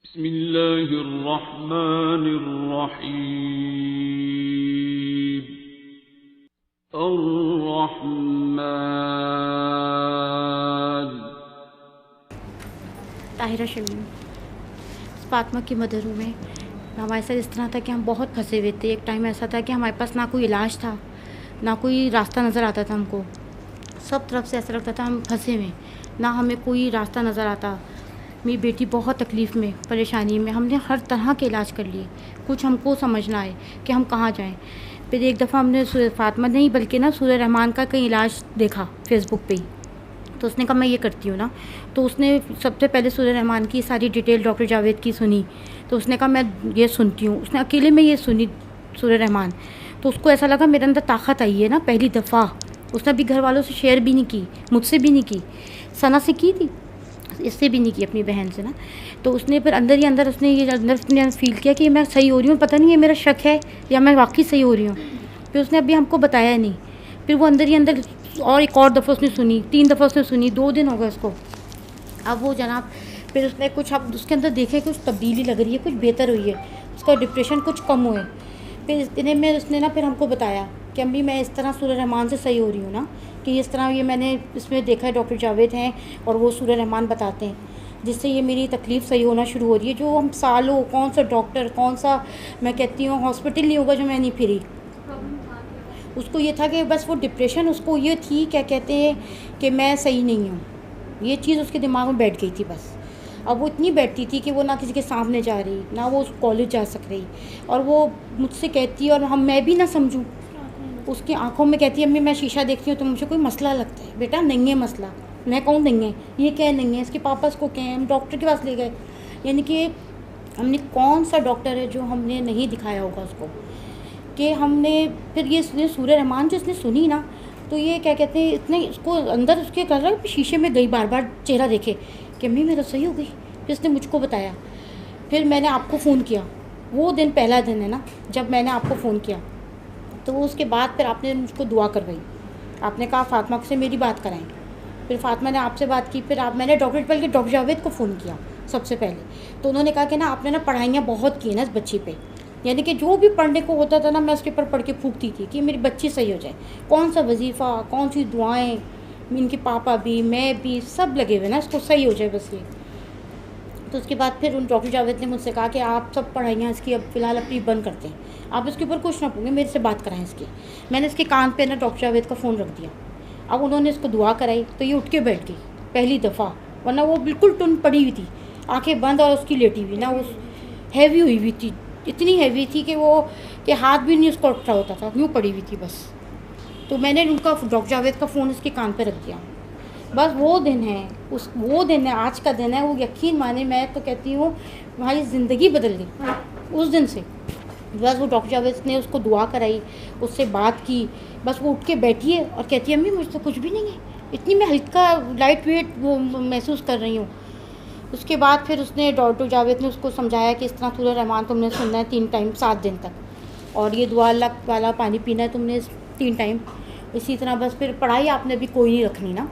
बिस्मिल्लाहिर्रहमानिर्रहीम। अर्रहमान। ताहिरा शमीम फातिमा की मदर हूँ मैं। हमारे साथ इस तरह था कि हम बहुत फंसे हुए थे। एक टाइम ऐसा था कि हमारे पास ना कोई इलाज था, ना कोई रास्ता नज़र आता था। हमको सब तरफ से ऐसा लगता था हम फंसे हुए, ना हमें कोई रास्ता नज़र आता। मेरी बेटी बहुत तकलीफ़ में, परेशानी में। हमने हर तरह के इलाज कर लिए, कुछ हमको समझ ना आए कि हम कहाँ जाएं। फिर एक दफ़ा हमने फातिमा नहीं बल्कि ना सूरह रहमान का कहीं इलाज देखा फेसबुक पे ही। तो उसने कहा मैं ये करती हूँ ना। तो उसने सबसे पहले सूरह रहमान की सारी डिटेल डॉक्टर जावेद की सुनी। तो उसने कहा मैं ये सुनती हूँ। उसने अकेले में ये सुनी सूरह रहमान। तो उसको ऐसा लगा मेरे अंदर ताकत आई है ना पहली दफ़ा। उसने अभी घर वालों से शेयर भी नहीं की, मुझसे भी नहीं की, सना से की थी, इससे भी नहीं की, अपनी बहन से ना। तो उसने फिर अंदर ही अंदर उसने ये अंदर फील किया कि मैं सही हो रही हूँ, पता नहीं ये मेरा शक है या मैं वाकई सही हो रही हूँ। फिर उसने अभी हमको बताया नहीं। फिर वो अंदर ही अंदर और एक और दफ़ा उसने सुनी, 3 दफ़ा उसने सुनी, 2 दिन हो गए उसको। अब वो जनाब फिर उसने कुछ अब उसके अंदर देखे कुछ तब्दीली लग रही है, कुछ बेहतर हुई है, उसका डिप्रेशन कुछ कम हुए। फिर इतने में उसने ना फिर हमको बताया कि अम्मी मैं इस तरह सूरह रहमान से सही हो रही हूँ ना, कि इस तरह ये मैंने इसमें देखा है, डॉक्टर जावेद हैं और वो सूरह रहमान बताते हैं, जिससे ये मेरी तकलीफ़ सही होना शुरू हो रही है। जो हम सालों कौन सा डॉक्टर, कौन सा मैं कहती हूँ हॉस्पिटल नहीं होगा जो मैं नहीं फिरी। उसको ये था कि बस वो डिप्रेशन, उसको ये थी क्या कहते हैं कि मैं सही नहीं हूँ, ये चीज़ उसके दिमाग में बैठ गई थी बस। अब वो इतनी बैठती थी कि वो ना किसी के सामने जा रही, ना वो कॉलेज जा सक रही। और वो मुझसे कहती है और मैं भी ना समझूं, उसकी आंखों में कहती है अम्मी मैं शीशा देखती हूँ तो मुझे कोई मसला लगता है। बेटा नहीं है मसला। मैं कहूँ नहीं है, ये क्या नहीं है, इसके पापा इसको क्या है, हम डॉक्टर के पास ले गए। यानी कि हमने कौन सा डॉक्टर है जो हमने नहीं दिखाया होगा उसको, कि हमने फिर ये सूरह रहमान जो इसने सुनी ना, तो ये क्या कहते हैं इतने इसको अंदर उसके कर रहा है। शीशे में गई, बार बार चेहरा देखे कि अम्मी मैं तो सही हो गई। फिर इसने मुझको बताया। फिर मैंने आपको फ़ोन किया, वो दिन पहला दिन है ना जब मैंने आपको फ़ोन किया। तो उसके बाद फिर आपने मुझको दुआ करवाई, आपने कहा फातिमा से मेरी बात कराएं। फिर फातिमा ने आपसे बात की। फिर मैंने डॉक्टर जावेद को फ़ोन किया सबसे पहले। तो उन्होंने कहा कि ना आपने ना पढ़ाइयाँ बहुत की ना इस बच्ची पे, यानी कि जो भी पढ़ने को होता था ना मैं उसके ऊपर पढ़ के फूकती थी कि मेरी बच्ची सही हो जाए। कौन सा वजीफ़ा, कौन सी दुआएं, इनके पापा भी, मैं भी, सब लगे हुए ना इसको सही हो जाए बस ये। तो उसके बाद फिर उन डॉक्टर जावेद ने मुझसे कहा कि आप सब पढ़ाइयाँ इसकी अब फ़िलहाल अपनी बंद करते हैं, आप इसके ऊपर कुछ ना पूछें, मेरे से बात कराएं इसकी। मैंने इसके कान पे ना डॉक्टर जावेद का फ़ोन रख दिया। अब उन्होंने इसको दुआ कराई तो ये उठ के बैठ गई पहली दफ़ा, वरना वो बिल्कुल टुन पड़ी हुई थी, आँखें बंद और उसकी लेटी हुई ना, उस हैवी हुई हुई थी, इतनी हैवी थी कि वो कि हाथ भी नहीं उसको उठा होता था, यूँ पड़ी हुई थी बस। तो मैंने उनका डॉक्टर जावेद का फ़ोन इसके कान पे रख दिया। बस वो दिन है, वो दिन है, आज का दिन है, वो यकीन माने मैं तो कहती हूँ हमारी ज़िंदगी बदल गई उस दिन से। बस वो डॉक्टर जावेद ने उसको दुआ कराई, उससे बात की, बस वो उठ के बैठी है और कहती है अम्मी मुझे तो कुछ भी नहीं है, इतनी मैं हल्का लाइट वेट वो महसूस कर रही हूँ। उसके बाद फिर उसने डॉक्टर जावेद ने उसको समझाया कि इस तरह सूरह रहमान तुमने सुनना है 3 टाइम 7 दिन तक, और ये दुआ अल्लाह वाला पानी पीना है तुमने 3 टाइम। इसी तरह बस फिर पढ़ाई आपने भी कोई नहीं रखनी ना,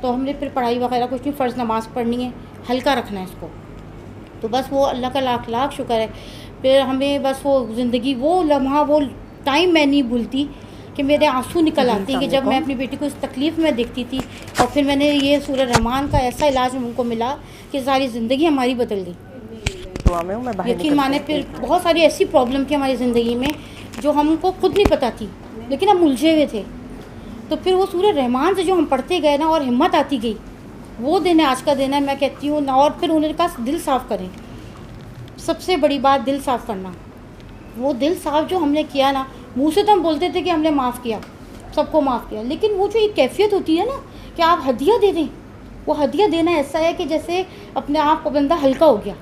तो हमने फिर पढ़ाई वगैरह कुछ नहीं, फ़र्ज़ नमाज़ पढ़नी है, हल्का रखना है इसको। तो बस वो अल्लाह का लाख लाख शुक्र है। फिर हमें बस वो ज़िंदगी, वो लम्हा, वो टाइम मैं नहीं भूलती कि मेरे आंसू निकल आते हैं कि जब मैं अपनी बेटी को इस तकलीफ़ में देखती थी और फिर मैंने ये सूरह रहमान का ऐसा इलाज हमको मिला कि सारी ज़िंदगी हमारी बदल गई। यकीन माने फिर बहुत सारी ऐसी प्रॉब्लम थी हमारी ज़िंदगी में जो हमको खुद नहीं पता थी, लेकिन हम उलझे हुए थे। तो फिर वो सूरह रहमान से जो हम पढ़ते गए ना और हिम्मत आती गई, वो दिन है, आज का दिन है मैं कहती हूँ ना। और फिर उन्होंने कहा दिल साफ़ करें, सबसे बड़ी बात दिल साफ़ करना। वो दिल साफ़ जो हमने किया ना, मुँह से तो हम बोलते थे कि हमने माफ़ किया, सबको माफ़ किया, लेकिन वो जो एक कैफियत होती है ना कि आप हदिया दे दें, वो हदिया देना ऐसा है कि जैसे अपने आप का बंदा हल्का हो गया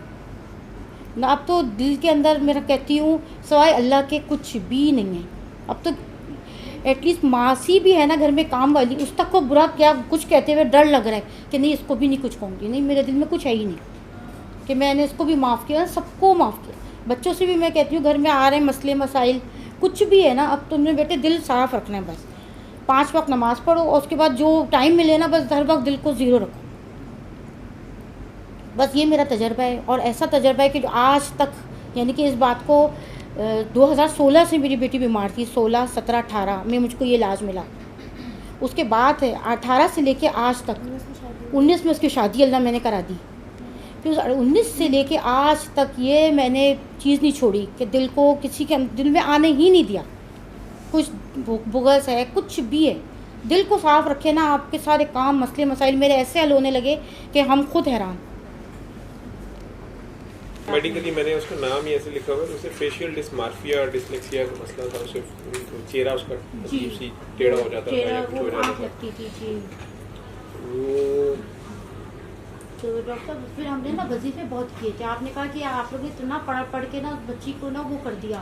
ना। अब तो दिल के अंदर मेरा कहती हूँ सवाए अल्लाह के कुछ भी नहीं है। अब तो एटलीस्ट मासी भी है ना घर में काम वाली, उस तक को बुरा क्या कुछ कहते हुए डर लग रहा है कि नहीं इसको भी नहीं कुछ कहूँगी, नहीं मेरे दिल में कुछ है ही नहीं कि मैंने इसको भी माफ़ किया, सबको माफ़ किया। बच्चों से भी मैं कहती हूँ घर में आ रहे हैं मसले मसाइल कुछ भी है ना, अब तुमने बेटे दिल साफ़ रखना है बस। 5 वक्त नमाज़ पढ़ो और उसके बाद जो टाइम मिले ना बस हर वक्त दिल को ज़ीरो रखो, बस ये मेरा तजर्बा है, और ऐसा तजर्बा है कि जो आज तक, यानी कि इस बात को 2016 से मेरी बेटी बीमार थी, 16, 17, 18 में मुझको ये इलाज मिला। उसके बाद है 18 से लेके आज तक, 19 में उसकी शादी अल्लाह मैंने करा दी। फिर 19 से लेके आज तक ये मैंने चीज़ नहीं छोड़ी कि दिल को किसी के दिल में आने ही नहीं दिया। कुछ बुगस है, कुछ भी है, दिल को साफ रखे ना, आपके सारे काम, मसले मसाइल मेरे ऐसे हल होने लगे कि हम खुद हैरान। मेडिकली मैंने उसका नाम ही ऐसे लिखा हुआ है, उसे फेशियल डिस्मार्फिया और डिसलेक्सिया का मसला था। उसे चेहरा उसका अजीब सी टेढ़ा हो जाता था या कुछ हो जाता था। तो डॉक्टर फिर हमने ना वजीफे बहुत किए थे। आपने कहा कि आप लोग इतना पढ़ के ना बच्ची को ना वो कर दिया,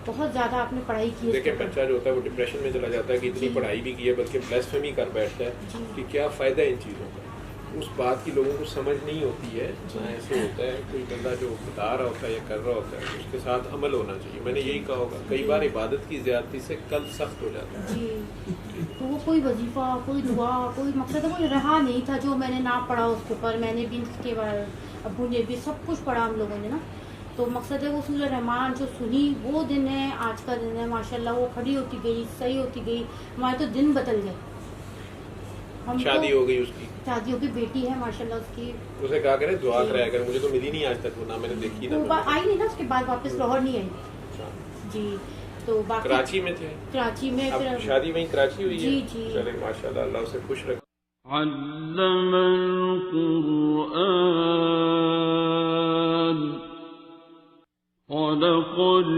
बहुत ज़्यादा आपने पढ़ाई की। देखिए बच्चा जो होता है वो डिप्रेशन में चला जाता है कि इतनी पढ़ाई भी की है, बल्कि ब्लास्फेमी कर बैठता है कि क्या फ़ायदा इन चीज़ों का। उस बात की लोगों को समझ नहीं होती है। ऐसे होता है कोई बंदा जो बता रहा होता है या कर रहा होता है, उसके साथ अमल होना चाहिए। मैंने यही कहा होगा, कई बार इबादत की ज़्यादती से कल सख्त हो जाता है। जी, तो वो कोई वजीफ़ा, कोई दुआ, कोई मकसद कोई रहा नहीं था जो मैंने ना पढ़ा उसके ऊपर। मैंने भी इसके अब्बू ने भी सब कुछ पढ़ा हम लोगों ने ना। तो मकसद है वो सूरह रहमान जो सुनी, वो दिन है, आज का दिन है माशाल्लाह। वो खड़ी होती गई, सही होती गई, हमारे तो दिन बदल गए। शादी हो गई उसकी, शादी होगी, बेटी है माशाल्लाह उसकी। उसे कहा करे दुआ कराया कर, मुझे तो मिली नहीं आज तक वो, ना मैंने देखी ना आई नहीं ना, उसके बाद वापस लाहौर नहीं आई। जी, तो बाकी कराची में थे। कराची में फिर शादी वहीं कराची हुई है। जी जी, चले माशाल्लाह, अल्लाह उसे खुश रखे। अल्लमल कुरआन, खलक़ल